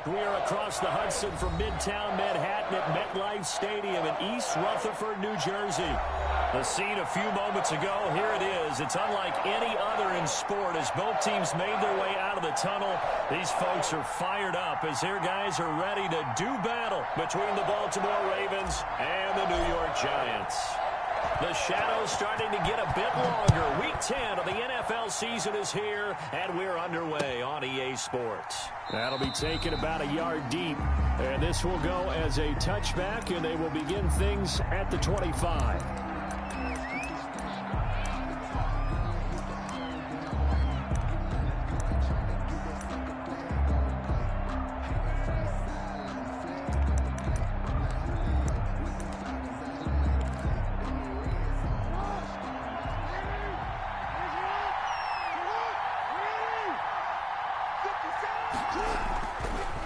We are across the Hudson from Midtown Manhattan at MetLife Stadium in East Rutherford, New Jersey. The scene a few moments ago, here it is. It's unlike any other in sport as both teams made their way out of the tunnel. These folks are fired up as their guys are ready to do battle between the Baltimore Ravens and the New York Giants. The shadow's starting to get a bit longer. Week 10 of the NFL season is here, and we're underway on EA Sports. That'll be taken about a yard deep, and this will go as a touchback, and they will begin things at the 25.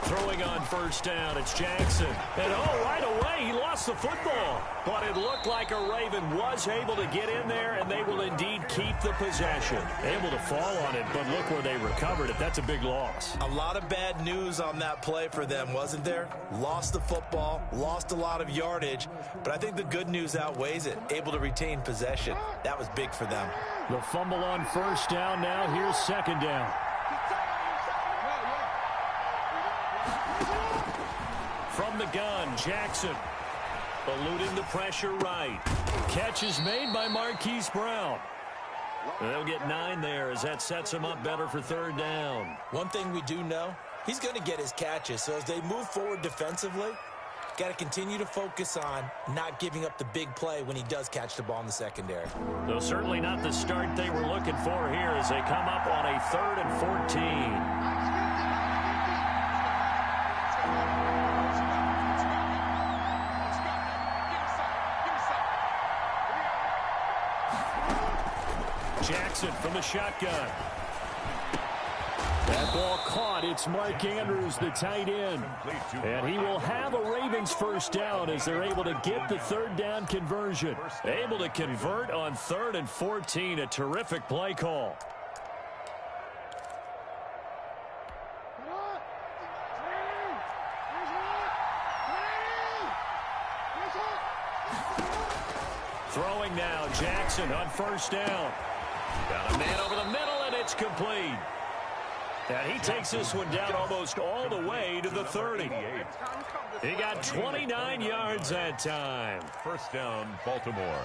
Throwing on first down, it's Jackson. And right away, he lost the football. But it looked like a Raven was able to get in there, and they will indeed keep the possession. Able to fall on it, but look where they recovered it. That's a big loss. A lot of bad news on that play for them, wasn't there? Lost the football, lost a lot of yardage, but I think the good news outweighs it. Able to retain possession. That was big for them. The fumble on first down now. Here's second down. From the gun, Jackson. Eluding the pressure right. Catch is made by Marquise Brown. They'll get 9 there as that sets him up better for third down. One thing we do know, he's going to get his catches. So as they move forward defensively, got to continue to focus on not giving up the big play when he does catch the ball in the secondary. Though certainly not the start they were looking for here as they come up on a 3rd and 14. Jackson from the shotgun. That ball caught. It's Mark Andrews, the tight end. And he will have a Ravens first down as they're able to get the third down conversion. Able to convert on 3rd and 14. A terrific play call. Throwing now, Jackson on first down. Got a man over the middle, and it's complete. And he takes this one down almost all the way to the 30. He got 29 yards that time. First down, Baltimore.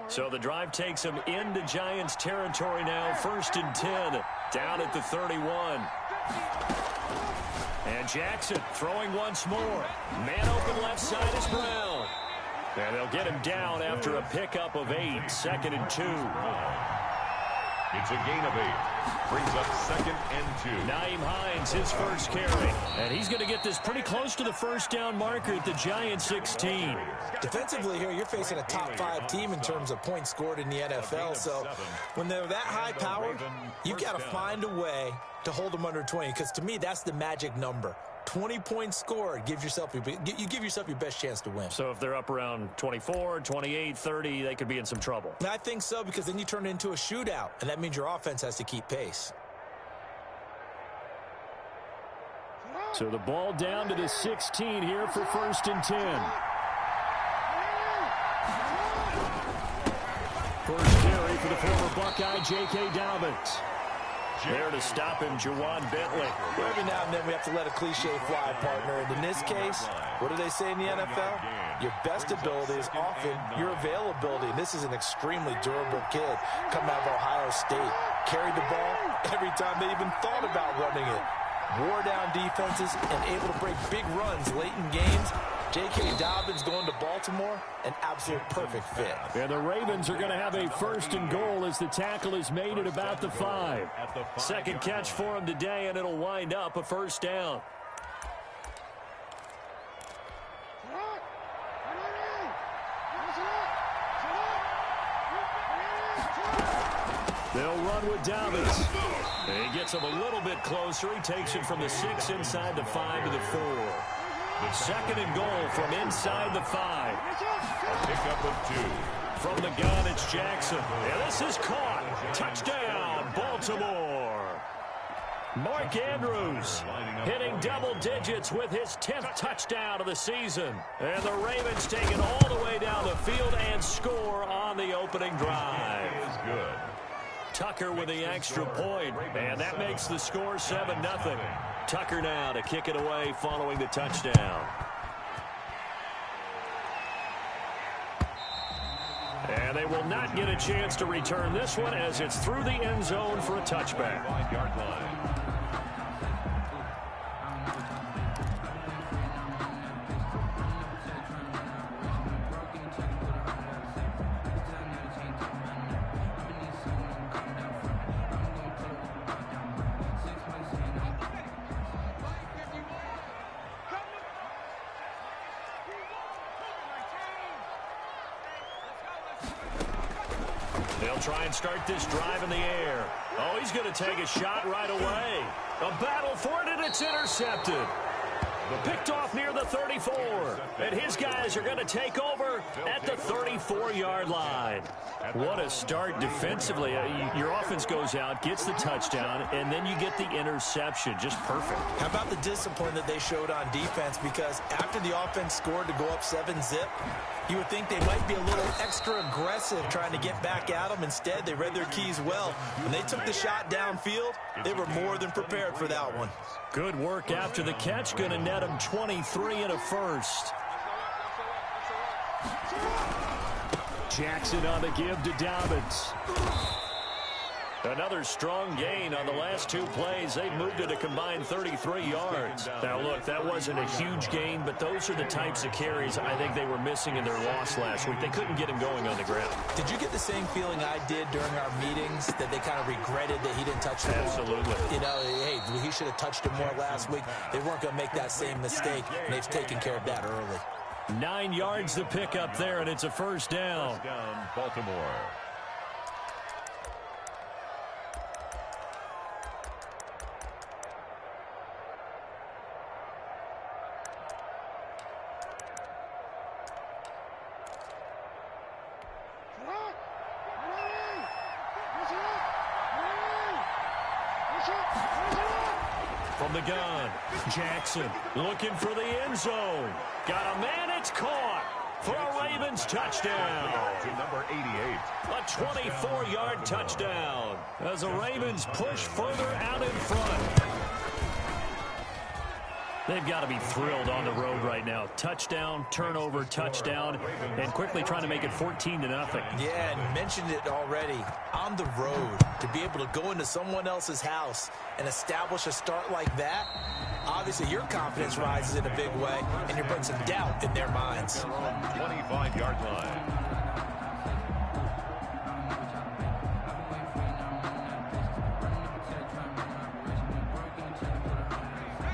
So the drive takes him into Giants territory now. 1st and 10, down at the 31. And Jackson throwing once more. Man open left side is Brown. And they'll get him down after a pickup of 8. 2nd and 2. It's a gain of 8. Brings up 2nd and 2. Nyheim Hines, his first carry. And he's going to get this pretty close to the first down marker at the Giants 16. Defensively here, you're facing a top 5 team in terms of points scored in the NFL. So when they're that high powered, you've got to find a way to hold them under 20. Because to me, that's the magic number. 20 points scored, you give yourself your best chance to win. So if they're up around 24, 28, 30, they could be in some trouble. And I think so, because then you turn it into a shootout, and that means your offense has to keep pace. So the ball down to the 16 here for 1st and 10. First carry for the former Buckeye, J.K. Dobbins. There to stop him, Juwan Bentley. Every now and then we have to let a cliche fly, partner. And in this case, what do they say in the NFL? Your best ability is often your availability. And this is an extremely durable kid coming out of Ohio State. Carried the ball every time they even thought about running it. Wore down defenses and able to break big runs late in games. J.K. Dobbins going to Baltimore, an absolute perfect fit. And the Ravens are going to have a 1st and goal as the tackle is made at about the 5. Second catch for him today, and it'll wind up a first down. They'll run with Dobbins. And he gets him a little bit closer. He takes it from the 6 inside the 5 to the 4. 2nd and goal from inside the 5. A pickup of 2. From the gun, it's Jackson. And this is caught. Touchdown, Baltimore. Mark Andrews hitting double digits with his 10th touchdown of the season. And the Ravens take it all the way down the field and score on the opening drive. Is good. Tucker with the extra point, and that makes the score 7-0. Tucker now to kick it away following the touchdown. And they will not get a chance to return this one as it's through the end zone for a touchback. 5-yard line. They'll try and start this drive in the air. Oh, he's going to take a shot right away. A battle for it, and it's intercepted. Picked off near the 34. And his guys are going to take over at the 34-yard line. What a start defensively. Your offense goes out, gets the touchdown, and then you get the interception. Just perfect. How about the discipline that they showed on defense? Because after the offense scored to go up 7-zip, you would think they might be a little extra aggressive trying to get back at them. Instead, they read their keys well. When they took the shot downfield, they were more than prepared for that one. Good work after the catch. Going to net them 23 and a first. Jackson on the give to Dobbins. Another strong gain on the last two plays. They've moved it a combined 33 yards. Now, look, that wasn't a huge gain, but those are the types of carries I think they were missing in their loss last week. They couldn't get him going on the ground. Did you get the same feeling I did during our meetings, that they kind of regretted that he didn't touch the ball? Absolutely. You know, hey, he should have touched it more last week. They weren't going to make that same mistake, and they've taken care of that early. 9 yards to pick up there, and it's a first down. First down, Baltimore. From the gun, Jackson looking for the end zone. Got a man, it's caught for a Ravens touchdown. To number 88. A 24-yard touchdown as the Ravens push further out in front. They've got to be thrilled on the road right now. Touchdown, turnover, touchdown, and quickly trying to make it 14-0. Yeah, and mentioned it already. On the road, to be able to go into someone else's house and establish a start like that, obviously your confidence rises in a big way, and you bring some doubt in their minds. 25-yard line.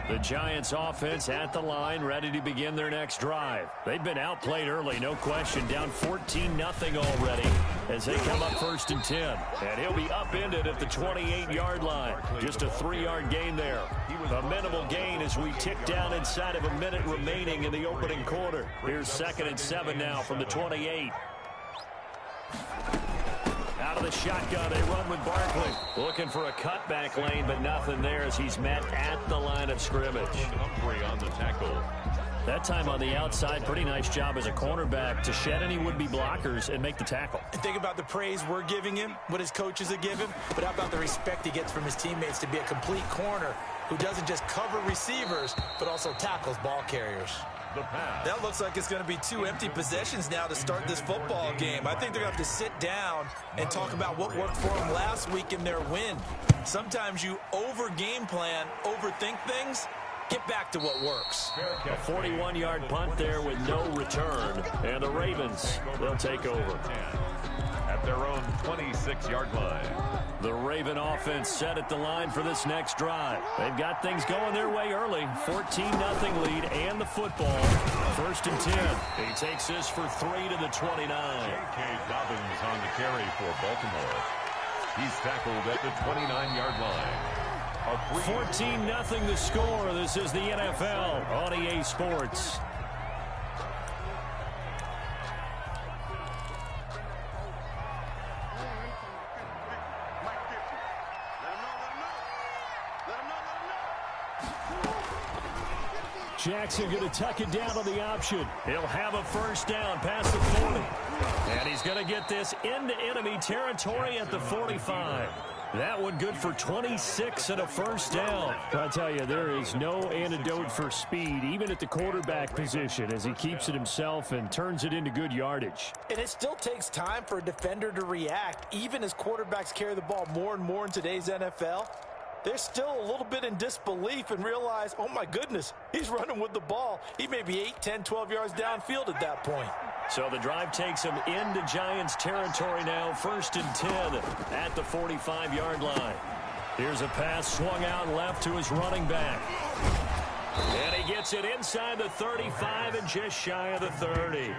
The Giants offense at the line, ready to begin their next drive. They've been outplayed early, no question. Down 14-0 already as they come up 1st and 10. And he'll be upended at the 28-yard line. Just a 3-yard gain there. A minimal gain as we tick down inside of a minute remaining in the opening quarter. Here's 2nd and 7 now from the 28. Out of the shotgun, they run with Barkley. Looking for a cutback lane, but nothing there as he's met at the line of scrimmage. Humphrey on the tackle. That time on the outside, pretty nice job as a cornerback to shed any would-be blockers and make the tackle. And think about the praise we're giving him, what his coaches have given, but how about the respect he gets from his teammates to be a complete corner who doesn't just cover receivers, but also tackles ball carriers. The pass. That looks like it's going to be 2 empty possessions now to start this football game. I think they're going to have to sit down and talk about what worked for them last week in their win. Sometimes you over-game plan, overthink things. Get back to what works. A 41-yard punt there with no return. And the Ravens, they'll take over. At their own 26-yard line. The Raven offense set at the line for this next drive. They've got things going their way early. 14-0 lead and the football. 1st and 10. He takes this for 3 to the 29. J.K. Dobbins on the carry for Baltimore. He's tackled at the 29-yard line. 14-0 the score. This is the NFL on EA Sports. Let him know. Jackson going to tuck it down on the option. He'll have a first down past the 40. And he's going to get this into enemy territory at the 45. That one good for 26 and a first down. I tell you, there is no antidote for speed, even at the quarterback position, as he keeps it himself and turns it into good yardage. And it still takes time for a defender to react, even as quarterbacks carry the ball more and more in today's NFL. They're still a little bit in disbelief and realize, oh my goodness, he's running with the ball. He may be 8, 10, 12 yards downfield at that point. So the drive takes him into Giants territory now, 1st and 10 at the 45-yard line. Here's a pass swung out left to his running back. And he gets it inside the 35 and just shy of the 30.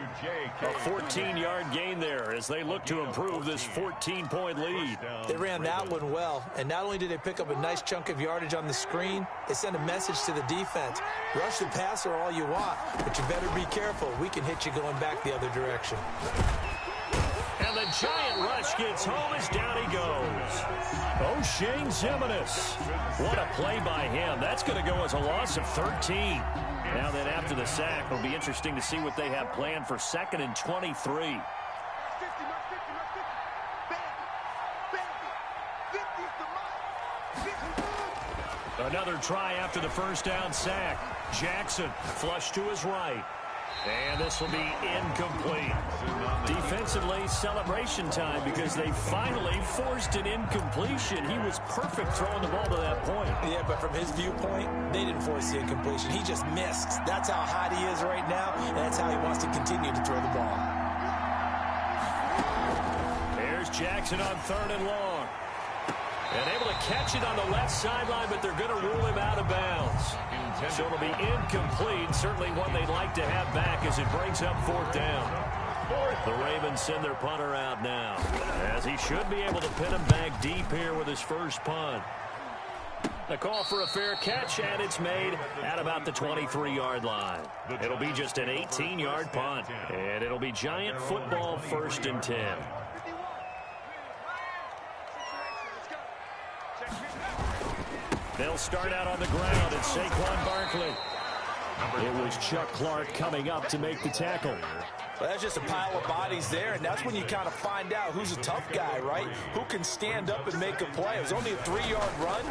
A 14-yard gain there as they look to improve this 14-point lead. They ran that one well, and not only did they pick up a nice chunk of yardage on the screen, they sent a message to the defense. Rush the passer all you want, but you better be careful. We can hit you going back the other direction. And the giant rush gets home as down he goes. O'Shane Zimenez. What a play by him. That's going to go as a loss of 13. Now then after the sack, it'll be interesting to see what they have planned for 2nd and 23. Another try after the first down sack. Jackson flush to his right. And this will be incomplete. Defensively, celebration time because they finally forced an incompletion. He was perfect throwing the ball to that point. Yeah, but from his viewpoint, they didn't force the incompletion. He just missed. That's how hot he is right now, and that's how he wants to continue to throw the ball. There's Jackson on 3rd and long. And able to catch it on the left sideline, but they're going to rule him out of bounds. So it'll be incomplete. Certainly one they'd like to have back as it brings up 4th down. The Ravens send their punter out now, as he should be able to pin him back deep here with his first punt. The call for a fair catch, and it's made at about the 23-yard line. It'll be just an 18-yard punt, and it'll be Giant football 1st and 10. They'll start out on the ground. It's Saquon Barkley. It was Chuck Clark coming up to make the tackle. Well, that's just a pile of bodies there, and that's when you kind of find out who's a tough guy, right? Who can stand up and make a play. It was only a 3-yard run,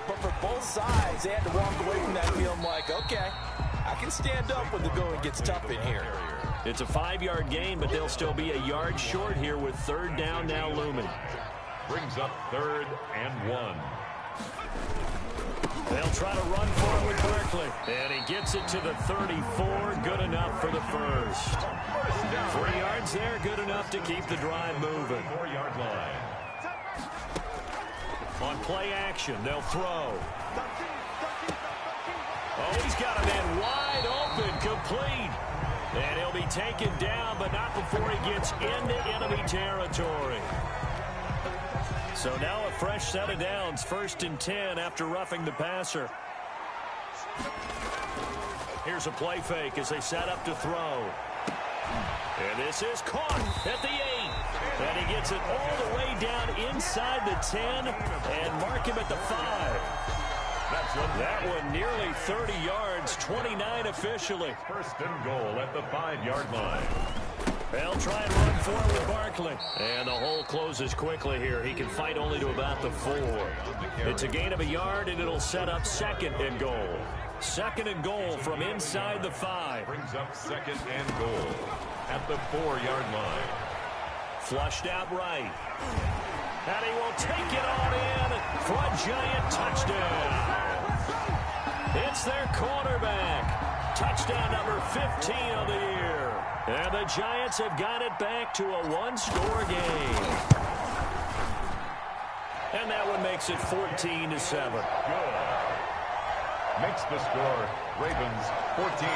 but for both sides, they had to walk away from that feeling like, okay, I can stand up when the going gets tough in here. It's a 5-yard gain, but they'll still be a yard short here with 3rd down now looming. Brings up 3rd and 1. They'll try to run forward with Barkley. And he gets it to the 34. Good enough for the first. 3 yards there. Good enough to keep the drive moving. 4-yard line. On play action, they'll throw. Oh, he's got a man wide open, complete. And he'll be taken down, but not before he gets into enemy territory. So now a fresh set of downs, 1st and 10 after roughing the passer. Here's a play fake as they set up to throw. And this is caught at the 8. And he gets it all the way down inside the 10 and mark him at the 5. That one nearly 30 yards, 29 officially. 1st and goal at the 5-yard line. They'll try and run forward with Barkley. And the hole closes quickly here. He can fight only to about the 4. It's a gain of a yard, and it'll set up 2nd and goal. 2nd and goal from inside the 5. Brings up 2nd and goal at the 4-yard line. Flushed out right. And he will take it on in for a Giant touchdown. It's their quarterback. Touchdown number 15 of the year. And the Giants have got it back to a 1-score game. And that one makes it 14-7. Good. Makes the score Ravens 14,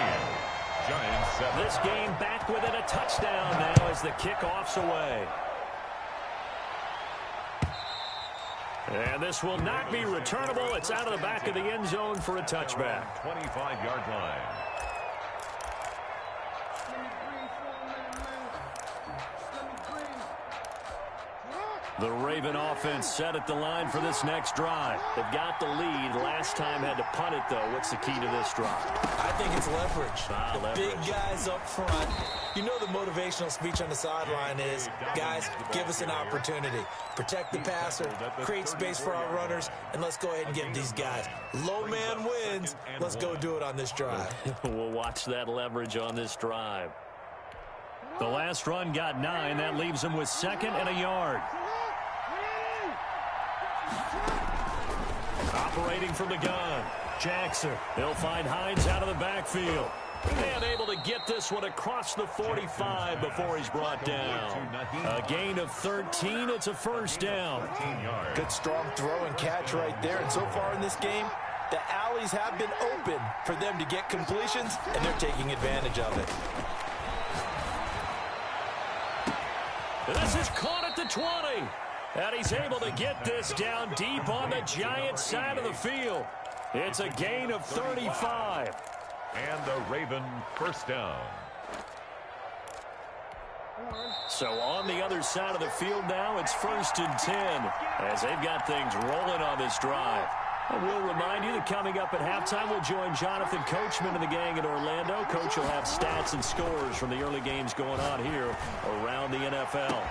Giants 7. This game back within a touchdown now as the kickoff's away. And this will not be returnable. It's out of the back of the end zone for a touchback. 25-yard line. The Raven offense set at the line for this next drive. They've got the lead. Last time had to punt it, though. What's the key to this drive? I think it's leverage. Leverage. Big guys up front. You know the motivational speech on the sideline is, guys, give us an opportunity. Protect the passer, create space for our runners, and let's go ahead and give these guys. Low man wins. Let's go do it on this drive. We'll watch that leverage on this drive. The last run got 9. That leaves them with 2nd and a yard. Operating from the gun, Jackson. He'll find Hines out of the backfield. And able to get this one across the 45 before he's brought down. A gain of 13. It's a first down. Good strong throw and catch right there. And so far in this game, the alleys have been open for them to get completions, and they're taking advantage of it. This is caught at the 20. And he's able to get this down deep on the Giants' side of the field. It's a gain of 35. And the Raven first down. So on the other side of the field now, it's 1st and 10 as they've got things rolling on this drive. And we'll remind you that coming up at halftime, we'll join Jonathan Coachman and the gang in Orlando. Coach will have stats and scores from the early games going on here around the NFL.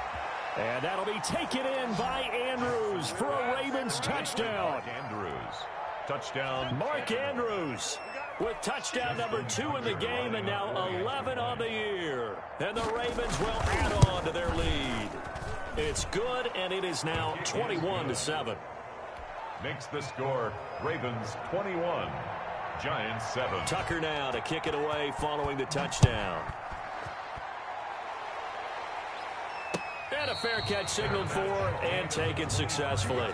And that'll be taken in by Andrews for a Ravens touchdown. Andrews. Touchdown. Mark Andrews with touchdown number 2 in the game and now 11 on the year. And the Ravens will add on to their lead. It's good, and it is now 21-7. Makes the score Ravens 21, Giants 7. Tucker now to kick it away following the touchdown. And a fair catch signaled for and taken successfully.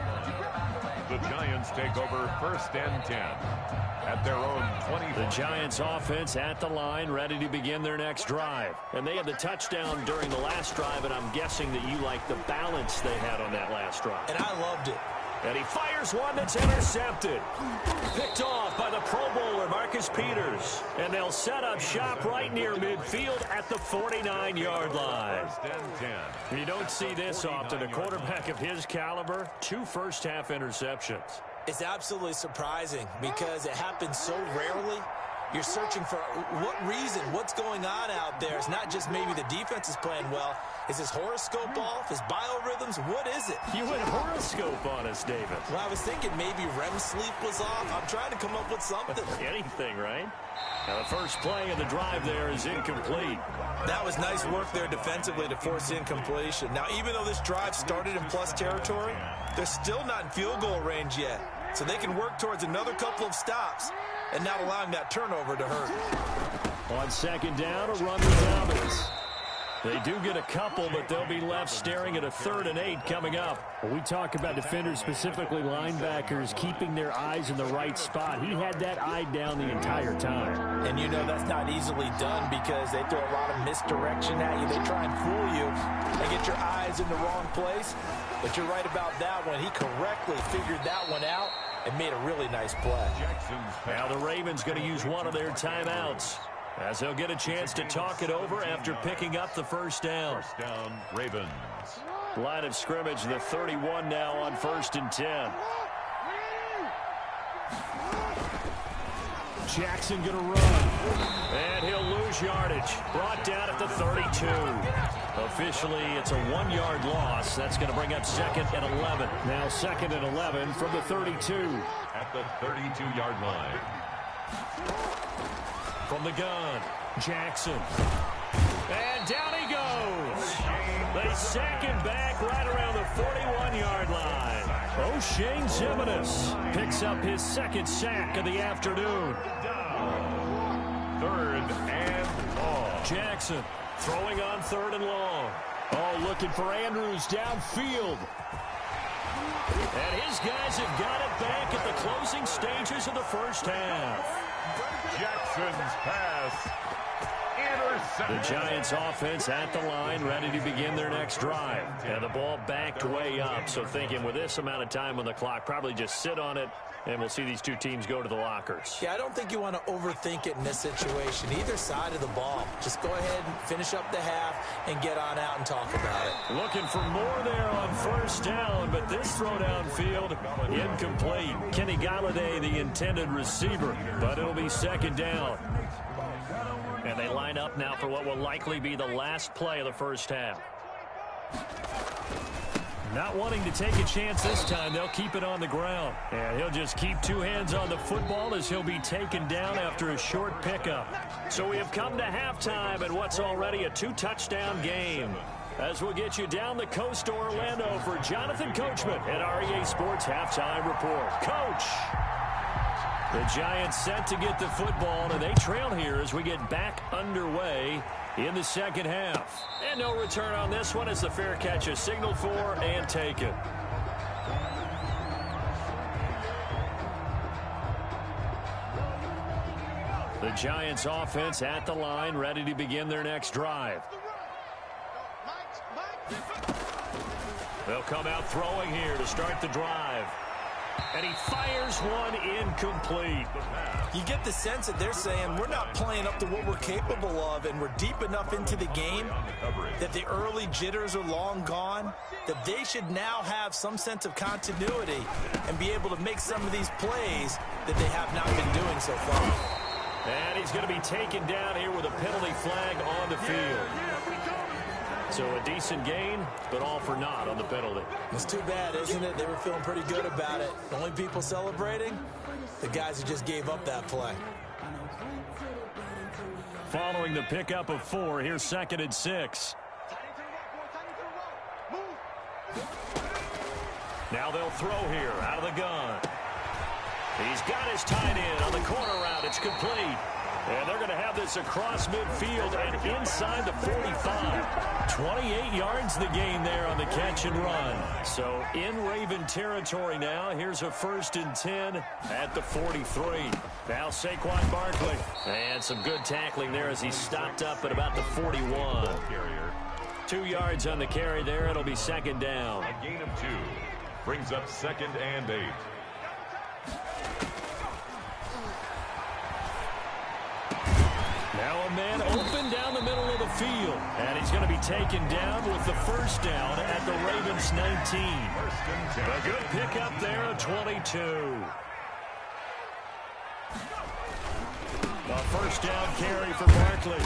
The Giants take over 1st and 10 at their own 20. The Giants offense at the line, ready to begin their next drive. And they had the touchdown during the last drive, and I'm guessing that you like the balance they had on that last drive. And I loved it. And he fires one that's intercepted. Picked off by the Pro Bowler, Marcus Peters. And they'll set up shop right near midfield at the 49-yard line. 1st and 10. You don't see this often. A quarterback of his caliber, 2 first-half interceptions. It's absolutely surprising because it happens so rarely. You're searching for what reason, what's going on out there. It's not just maybe the defense is playing well. Is his horoscope off? His biorhythms? What is it? You went horoscope on us, David. Well, I was thinking maybe REM sleep was off. I'm trying to come up with something. Anything, right? Now, the first play of the drive there is incomplete. That was nice work there defensively to force incompletion. Now, even though this drive started in plus territory, they're still not in field goal range yet. So they can work towards another couple of stops and not allowing that turnover to hurt. On 2nd down, a run with Dobbins. They do get a couple, but they'll be left staring at a 3rd and 8 coming up. When we talk about defenders, specifically linebackers, keeping their eyes in the right spot. He had that eye down the entire time. And you know that's not easily done because they throw a lot of misdirection at you. They try and fool you and get your eyes in the wrong place. But you're right about that one. He correctly figured that one out and made a really nice play. Now the Ravens going to use one of their timeouts, as they'll get a chance to talk it over after picking up the first down. First down, Ravens. Line of scrimmage, the 31 now on 1st and 10. Jackson going to run. And he'll lose yardage. Brought down at the 32. Officially, it's a 1-yard loss. That's going to bring up 2nd and 11. Now 2nd and 11 from the 32. At the 32-yard line. From the gun, Jackson. And down he goes. They sack him back right around the 41-yard line. O'Shane Zimenez picks up his 2nd sack of the afternoon. 3rd and long. Jackson throwing on 3rd and long. Oh, looking for Andrews downfield. And his guys have got it back at the closing stages of the first half. Jackson's pass. Intercepted. The Giants offense at the line, ready to begin their next drive. And the ball backed way up, so thinking with this amount of time on the clock, probably just sit on it And we'll see these two teams go to the lockers. Yeah, I don't think you want to overthink it in this situation. Either side of the ball. Just go ahead and finish up the half and get on out and talk about it. Looking for more there on first down, but this throw downfield incomplete. Kenny Galladay, the intended receiver, but it'll be second down. And they line up now for what will likely be the last play of the first half. Not wanting to take a chance this time, they'll keep it on the ground. And he'll just keep two hands on the football as he'll be taken down after a short pickup. So we have come to halftime in what's already a two-touchdown game. As we'll get you down the coast to Orlando for Jonathan Coachman at REA Sports Halftime Report. Coach! The Giants set to get the football, and they trail here as we get back underway in the second half. And no return on this one as the fair catch is signaled for and taken. The Giants offense at the line, ready to begin their next drive. They'll come out throwing here to start the drive. And he fires one incomplete. You get the sense that they're saying we're not playing up to what we're capable of, and we're deep enough into the game that the early jitters are long gone, that they should now have some sense of continuity and be able to make some of these plays that they have not been doing so far. And he's going to be taken down here with a penalty flag on the field. So a decent gain, but all for naught on the penalty. It's too bad, isn't it? They were feeling pretty good about it. The only people celebrating, the guys who just gave up that play. Following the pickup of 4, here's 2nd and 6. Now they'll throw here out of the gun. He's got his tight end on the corner route. It's complete. And they're going to have this across midfield and inside the 45. 28 yards the gain there on the catch and run. So in Raven territory now. Here's a 1st and 10 at the 43. Now Saquon Barkley. And some good tackling there as he stopped up at about the 41. 2 yards on the carry there. It'll be second down. A gain of 2 brings up 2nd and 8. Now a man open down the middle of the field. And he's going to be taken down with the first down at the Ravens 19. A good pickup there at 22. A first down carry for Barkley.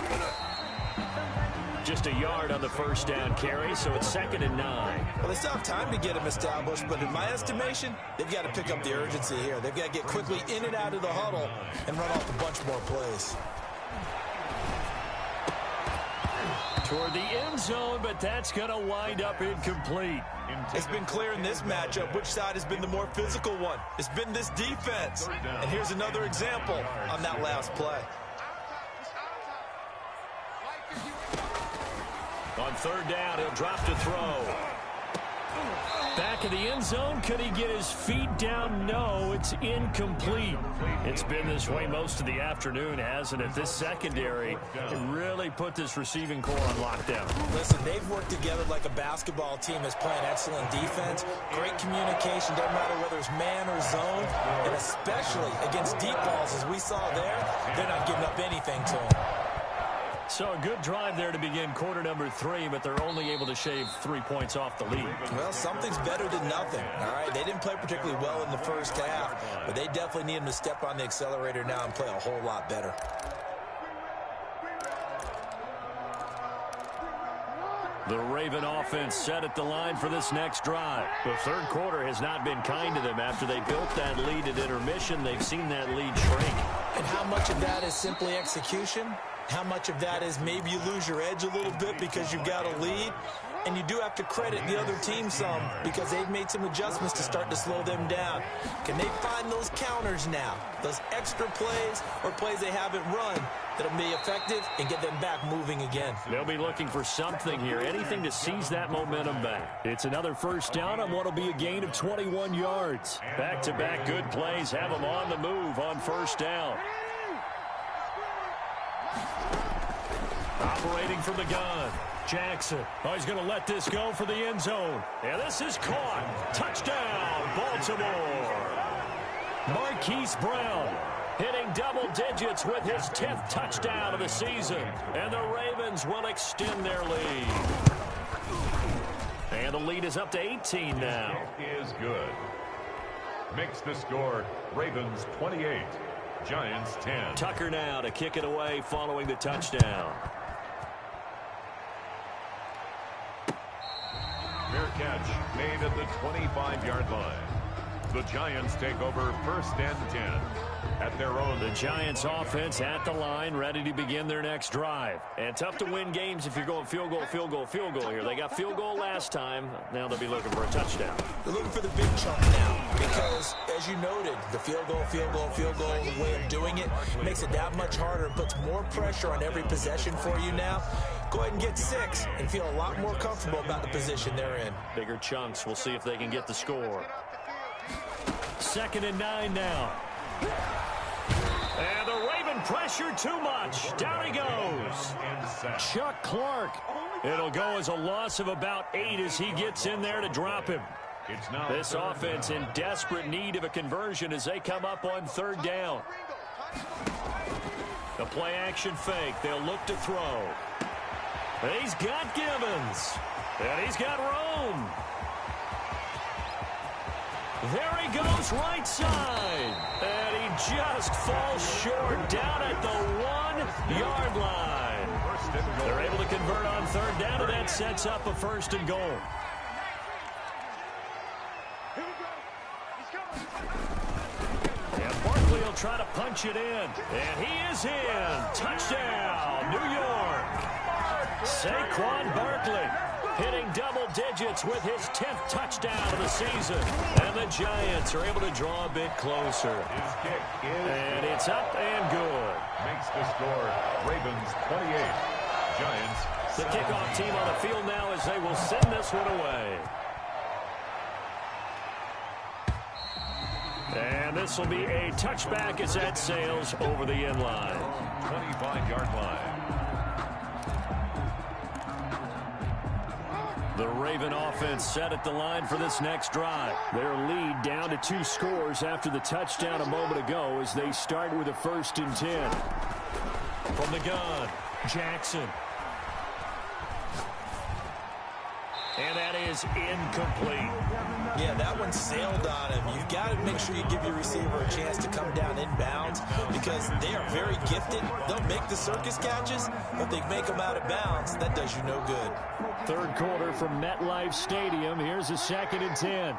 Just a yard on the first down carry, so it's 2nd and 9. Well, they still have time to get him established, but in my estimation, they've got to pick up the urgency here. They've got to get quickly in and out of the huddle and run off a bunch more plays. Toward the end zone, but that's going to wind up incomplete. It's been clear in this matchup which side has been the more physical one. It's been this defense. And here's another example on that last play. On 3rd down, he'll drop to throw. Back of the end zone, could he get his feet down? No, it's incomplete. It's been this way most of the afternoon, hasn't it? This secondary really put this receiving core on lockdown. Listen, they've worked together like a basketball team that's playing excellent defense. Great communication, doesn't matter whether it's man or zone. And especially against deep balls, as we saw there, they're not giving up anything to them. So a good drive there to begin quarter number 3, but they're only able to shave 3 points off the lead. Well, something's better than nothing, all right? They didn't play particularly well in the first half, but they definitely need them to step on the accelerator now and play a whole lot better. The Raven offense set at the line for this next drive. The third quarter has not been kind to them. After they built that lead at intermission, they've seen that lead shrink. And how much of that is simply execution? How much of that is maybe you lose your edge a little bit because you've got a lead? And you do have to credit the other team some because they've made some adjustments to start to slow them down. Can they find those counters now, those extra plays or plays they haven't run that'll be effective and get them back moving again? They'll be looking for something here, anything to seize that momentum back. It's another first down on what will be a gain of 21 yards. Back-to-back good plays have them on the move on first down. Operating from the gun, Jackson. Oh, he's going to let this go for the end zone. And this is caught. Touchdown, Baltimore. Marquise Brown hitting double digits with his 10th touchdown of the season. And the Ravens will extend their lead. And the lead is up to 18 now. It is good. Makes the score Ravens 28, Giants 10. Tucker now to kick it away following the touchdown. Fair catch made at the 25-yard line. The Giants take over 1st and 10 at their own. The Giants offense at the line, ready to begin their next drive. And tough to win games if you're going field goal, field goal, field goal here. They got field goal last time. Now they'll be looking for a touchdown. They're looking for the big chunk now because, as you noted, the field goal, the way of doing it makes it that much harder and puts more pressure on every possession for you now. Go ahead and get 6 and feel a lot more comfortable about the position they're in. Bigger chunks. We'll see if they can get the score. 2nd and 9 now. And the Raven pressure too much. Down he goes. Chuck Clark. It'll go as a loss of about 8 as he gets in there to drop him. This offense in desperate need of a conversion as they come up on 3rd down. The play action fake. They'll look to throw. He's got Gibbons. And he's got Rome. There he goes, right side. And he just falls short down at the 1-yard line. They're able to convert on 3rd down, and that sets up a 1st and goal. And Barkley will try to punch it in. And he is in. Touchdown, New York. Saquon Barkley hitting double digits with his 10th touchdown of the season. And the Giants are able to draw a bit closer. His kick is and it's up and good. Makes the score Ravens 28, Giants 17. The kickoff team on the field now as they will send this one away. And this will be a touchback as that sails over the end line. 25-yard line. The Raven offense set at the line for this next drive. Their lead down to 2 scores after the touchdown a moment ago as they start with a 1st and 10. From the gun, Jackson. And that is incomplete. Yeah, that one sailed on him. You've got to make sure you give your receiver a chance to come down inbounds because they are very gifted. They'll make the circus catches, but they make them out of bounds. That does you no good. 3rd quarter from MetLife Stadium. Here's a 2nd and 10.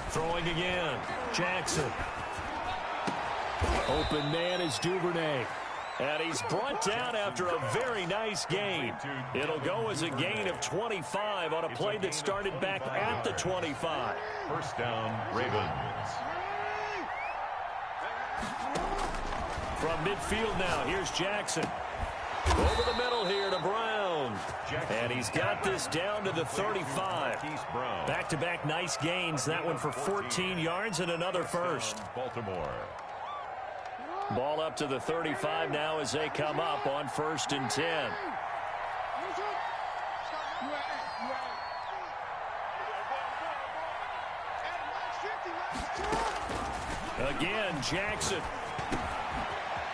Throwing again. Jackson. Open man is Duvernay. And he's brought down after a very nice gain. It'll go as a gain of 25 on a play that started back at the 25. 1st down, Ravens. From midfield now, here's Jackson. Over the middle here to Brown. And he's got this down to the 35. Back-to-back nice gains. That one for 14 yards and another 1st. Baltimore. Ball up to the 35 now as they come up on 1st and 10. Again, Jackson.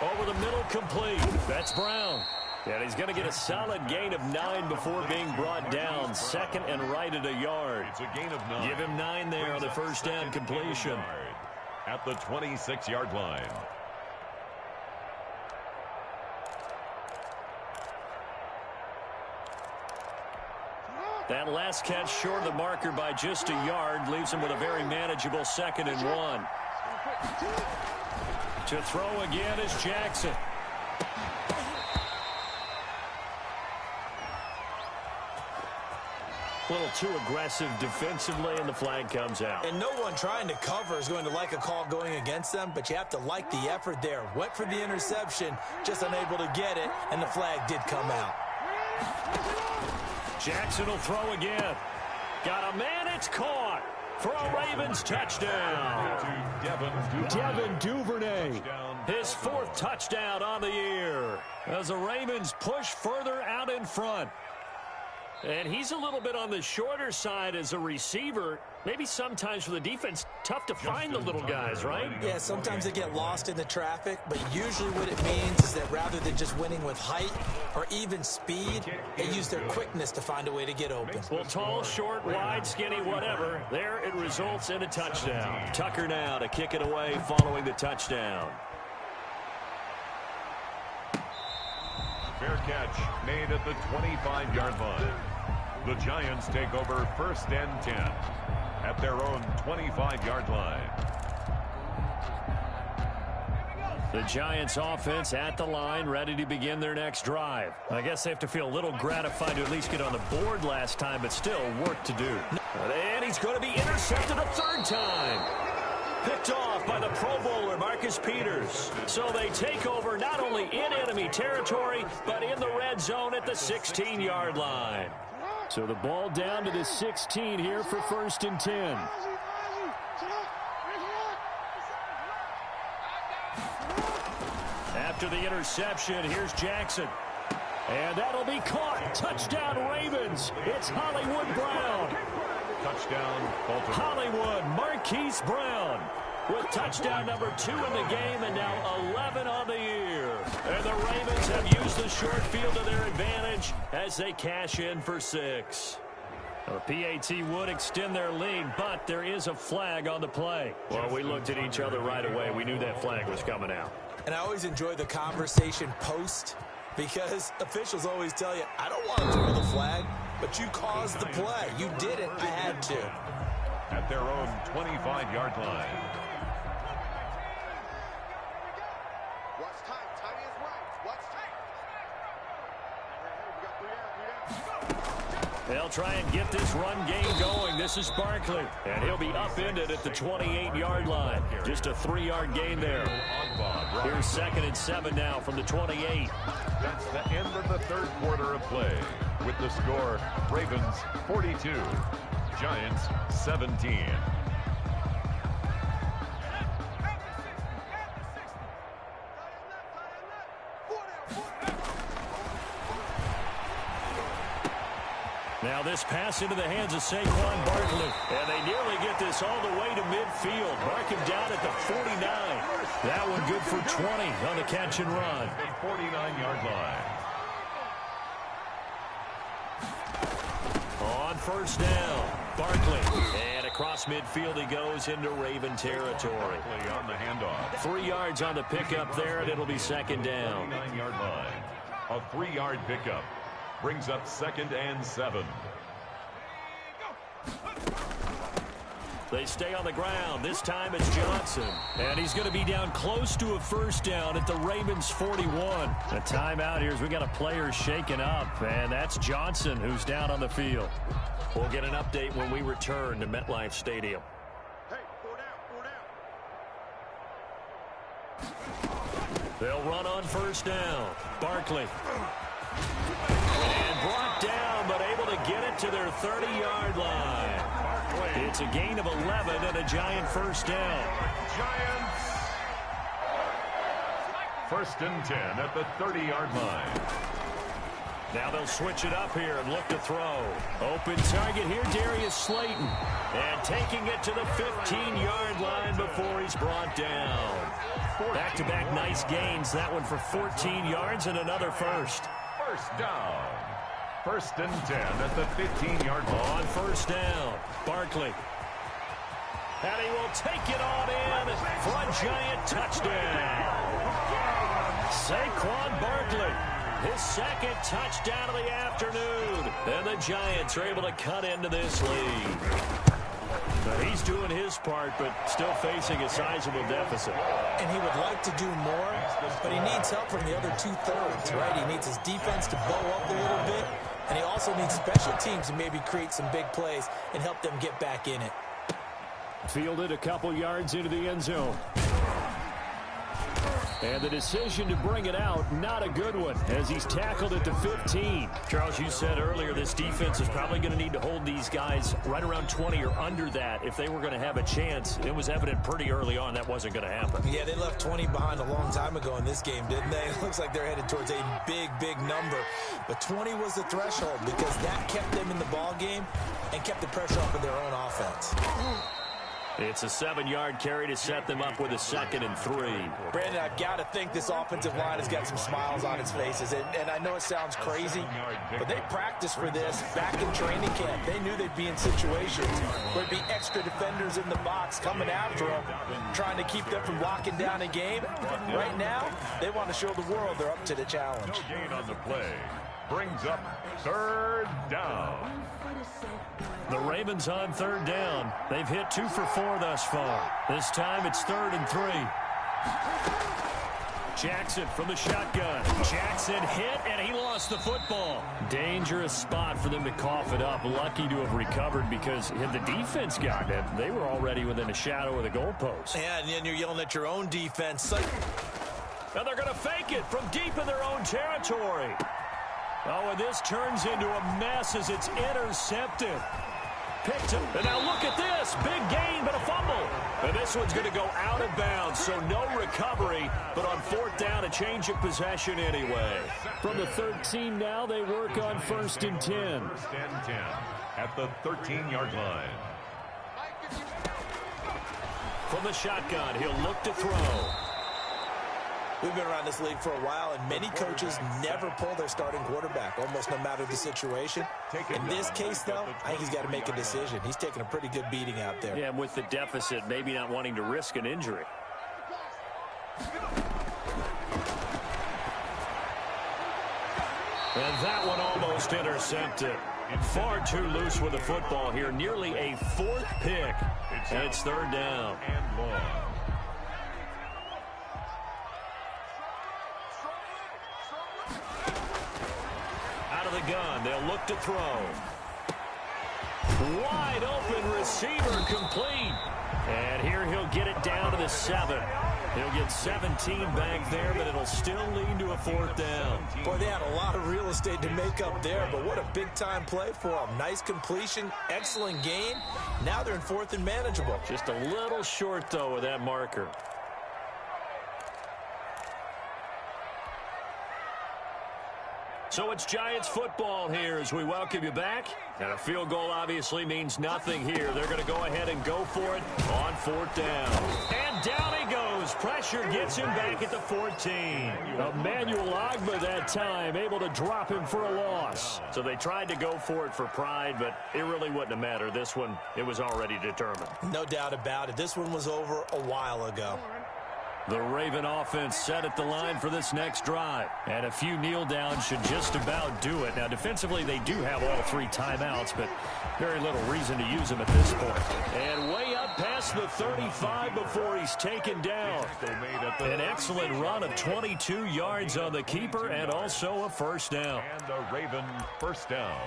Over the middle, complete. That's Brown. And he's going to get a solid gain of 9 before being brought down. 2nd and right at a yard. It's a gain of 9. Give him 9 there on the 1st down completion. At the 26-yard line. That last catch short of the marker by just a yard leaves him with a very manageable 2nd and 1. To throw again is Jackson. A little too aggressive defensively, and the flag comes out. And no one trying to cover is going to like a call going against them, but you have to like the effort there. Went for the interception, just unable to get it, and the flag did come out. Jackson will throw again. Got a man, it's caught for a Ravens touchdown. Devin Duvernay, his 4th touchdown on the year as the Ravens push further out in front. And he's a little bit on the shorter side as a receiver. Maybe sometimes for the defense, tough to find the little guys, right? Yeah, sometimes they get lost in the traffic, but usually what it means is that rather than just winning with height or even speed, they use their quickness to find a way to get open. Well, tall, short, wide, skinny, whatever, there it results in a touchdown. Tucker now to kick it away following the touchdown. Fair catch made at the 25-yard line. The Giants take over 1st and 10 at their own 25-yard line. The Giants offense at the line, ready to begin their next drive. I guess they have to feel a little gratified to at least get on the board last time, but still work to do. And he's going to be intercepted a 3rd time. Picked off by the Pro Bowler, Marcus Peters. So they take over not only in enemy territory, but in the red zone at the 16-yard line. So the ball down to the 16 here for 1st and 10. After the interception, here's Jackson. And that'll be caught. Touchdown, Ravens. It's Hollywood Brown. Touchdown, Baltimore. Hollywood, Marquise Brown with touchdown number 2 in the game and now 11 on the year. And the Ravens have used the short field to their advantage as they cash in for 6. The PAT would extend their lead, but there is a flag on the play. Well, we looked at each other right away. We knew that flag was coming out. And I always enjoy the conversation post because officials always tell you, I don't want to throw the flag, but you caused the play. You did it. I had to. At their own 25-yard line. Watch time. Time is right. Watch time. They'll try and get this run game going. This is Barkley, and he'll be upended at the 28-yard line. Just a 3-yard gain there. Here's 2nd and 7 now from the 28. That's the end of the 3rd quarter of play. With the score, Ravens 42, Giants 17. Now this pass into the hands of Saquon Barkley. And they nearly get this all the way to midfield. Mark him down at the 49. That one good for 20 on the catch and run. The 49-yard line. On 1st down, Barkley. And across midfield he goes into Raven territory. Barkley on the handoff. 3 yards on the pickup there, and it'll be 2nd down. 49-yard line. A 3-yard pickup. Brings up 2nd and 7. They stay on the ground. This time it's Johnson. And he's going to be down close to a 1st down at the Ravens 41. A timeout here as we got a player shaken up. And that's Johnson who's down on the field. We'll get an update when we return to MetLife Stadium. Hey, 4 down. They'll run on 1st down. Barkley. And brought down, but able to get it to their 30-yard line. It's a gain of 11 and a Giant 1st down. Giants 1st and 10 at the 30-yard line. Now they'll switch it up here and look to throw. Open target here, Darius Slayton. And taking it to the 15-yard line before he's brought down. Back-to-back nice gains. That one for 14 yards and another 1st. 1st down. 1st and 10 at the 15-yard line. On 1st down, Barkley. And he will take it on in for a Giant touchdown. Saquon Barkley, his 2nd touchdown of the afternoon. And the Giants are able to cut into this lead. But he's doing his part, but still facing a sizable deficit. And he would like to do more, but he needs help from the other 2/3, right? He needs his defense to bow up a little bit, and he also needs special teams to maybe create some big plays and help them get back in it. Fielded a couple yards into the end zone. And the decision to bring it out, not a good one, as he's tackled at the 15. Charles, you said earlier this defense is probably going to need to hold these guys right around 20 or under that if they were going to have a chance. It was evident pretty early on that wasn't going to happen. Yeah, they left 20 behind a long time ago in this game, didn't they? It looks like they're headed towards a big, big number. But 20 was the threshold because that kept them in the ball game and kept the pressure off of their own offense. It's a 7-yard carry to set them up with a 2nd and 3. Brandon, I've got to think this offensive line has got some smiles on its faces. And I know it sounds crazy, but they practiced for this back in training camp. They knew they'd be in situations where there'd be extra defenders in the box coming after them, trying to keep them from locking down a game. Right now, they want to show the world they're up to the challenge. No gain on the play. Brings up 3rd down. The Ravens on 3rd down. They've hit 2 for 4 thus far. This time it's 3rd and 3. Jackson from the shotgun. Jackson hit, and he lost the football. Dangerous spot for them to cough it up. Lucky to have recovered because had the defense gotten it, they were already within a shadow of the goalpost. Yeah, and then you're yelling at your own defense. Now they're going to fake it from deep in their own territory. Oh, and this turns into a mess as it's intercepted. Picked him. And now look at this. Big gain, but a fumble. And this one's going to go out of bounds, so no recovery. But on 4th down, a change of possession anyway. From the 13 now, they work on 1st and 10. 1st and 10 at the 13-yard line. From the shotgun, he'll look to throw. We've been around this league for a while, and many coaches never pull their starting quarterback, almost no matter the situation. In this case, though, I think he's got to make a decision. He's taking a pretty good beating out there. Yeah, and with the deficit, maybe not wanting to risk an injury. And that one almost intercepted. Far too loose with the football here. Nearly a 4th pick. And it's 3rd down. And long. The gun, they'll look to throw. Wide open receiver complete. And here he'll get it down to the 7. He'll get 17 back there, but it'll still lead to a 4th down. Boy, they had a lot of real estate to make up there, but what a big-time play for them. Nice completion, excellent gain. Now they're in 4th and manageable. Just a little short, though, with that marker. So it's Giants football here as we welcome you back. And a field goal obviously means nothing here. They're going to go ahead and go for it on 4th down. And down he goes. Pressure gets him back at the 14. Emmanuel Ogbah that time able to drop him for a loss. So they tried to go for it for pride, but it really wouldn't have mattered. This one, it was already determined. No doubt about it. This one was over a while ago. The Raven offense set at the line for this next drive. And a few kneel downs should just about do it. Now, defensively, they do have all 3 timeouts, but very little reason to use them at this point. And way up past the 35 before he's taken down. An excellent run of 22 yards on the keeper and also a 1st down. And a Raven 1st down.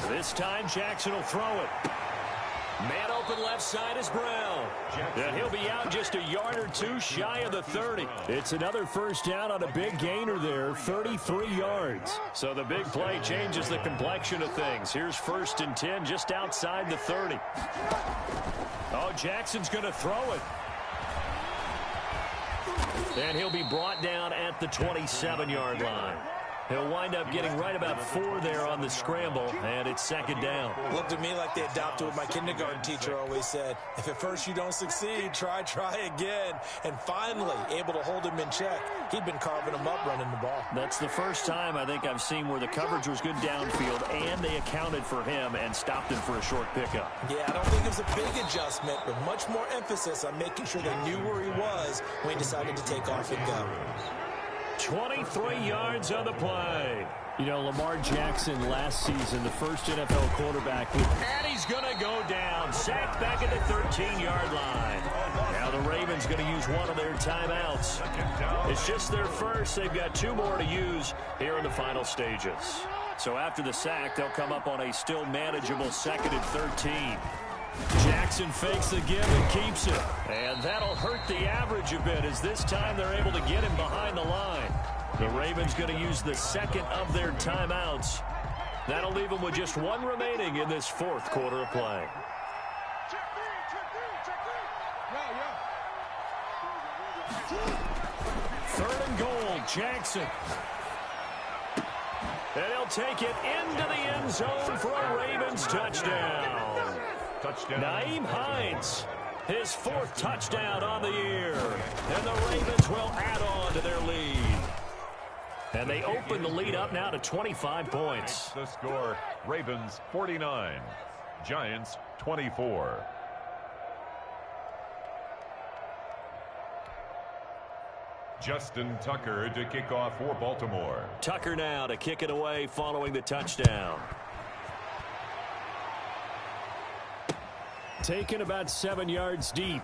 This time, Jackson will throw it. Man open left side is Brown. And he'll be out just a yard or 2 shy of the 30. It's another 1st down on a big gainer there, 33 yards. So the big play changes the complexion of things. Here's 1st and 10 just outside the 30. Oh, Jackson's going to throw it. And he'll be brought down at the 27-yard line. He'll wind up getting right about 4 there on the scramble, and it's 2nd down. Looked to me like they adopted what my kindergarten teacher always said. If at first you don't succeed, try again. And finally, able to hold him in check. He'd been carving him up running the ball. That's the first time I think I've seen where the coverage was good downfield, and they accounted for him and stopped him for a short pickup. Yeah, I don't think it was a big adjustment, but much more emphasis on making sure they knew where he was when he decided to take off and go. 23 yards on the play. You know, Lamar Jackson last season, the first NFL quarterback. And he's going to go down. Sacked back at the 13-yard line. Now the Ravens going to use one of their timeouts. It's just their first. They've got 2 more to use here in the final stages. So after the sack, they'll come up on a still manageable 2nd and 13. Jackson fakes the give and keeps it. And that'll hurt the average a bit as this time they're able to get him behind the line. The Ravens going to use the 2nd of their timeouts. That'll leave them with just 1 remaining in this 4th quarter of play. Third and goal, Jackson. And he'll take it into the end zone for a Ravens touchdown. Nyheim Hines, his 4th touchdown on the year. And the Ravens will add on to their lead. And they open the lead up now to 25 points. The score, Ravens 49, Giants 24. Justin Tucker to kick off for Baltimore. Tucker now to kick it away following the touchdown. Taken about 7 yards deep.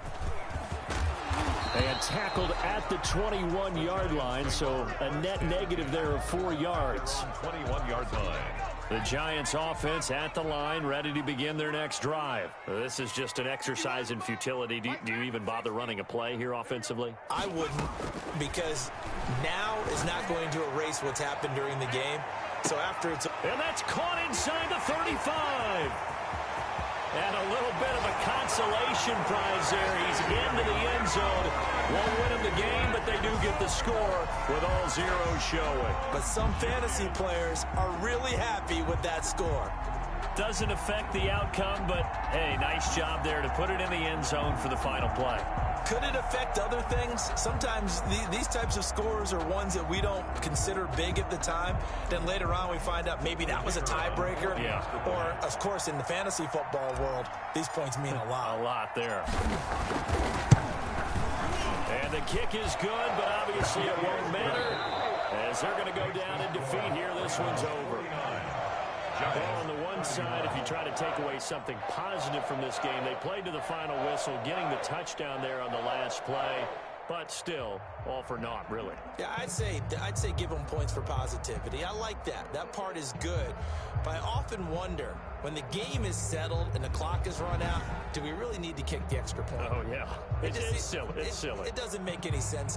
And tackled at the 21-yard line, so a net negative there of 4 yards. 21-yard line. The Giants offense at the line, ready to begin their next drive. This is just an exercise in futility. Do you even bother running a play here offensively? I wouldn't, because now is not going to erase what's happened during the game. So after it's... And that's caught inside the 35. And a little bit of a consolation prize there. He's into the end zone. Won't win him the game, but they do get the score with all zeros showing. But some fantasy players are really happy with that score. Doesn't affect the outcome, but, hey, nice job there to put it in the end zone for the final play. Could it affect other things? Sometimes these types of scores are ones that we don't consider big at the time. Then later on we find out maybe that was a tiebreaker. Yeah. Or, of course, in the fantasy football world, these points mean a lot. A lot there. And the kick is good, but obviously it won't matter as they're going to go down in defeat here. This one's over. Well, on the one side, if you try to take away something positive from this game, they played to the final whistle, getting the touchdown there on the last play, but still, all for naught, really. Yeah, I'd say give them points for positivity. I like that. That part is good. But I often wonder, when the game is settled and the clock is run out, do we really need to kick the extra point? Oh, yeah. It's silly. It's silly. It doesn't make any sense.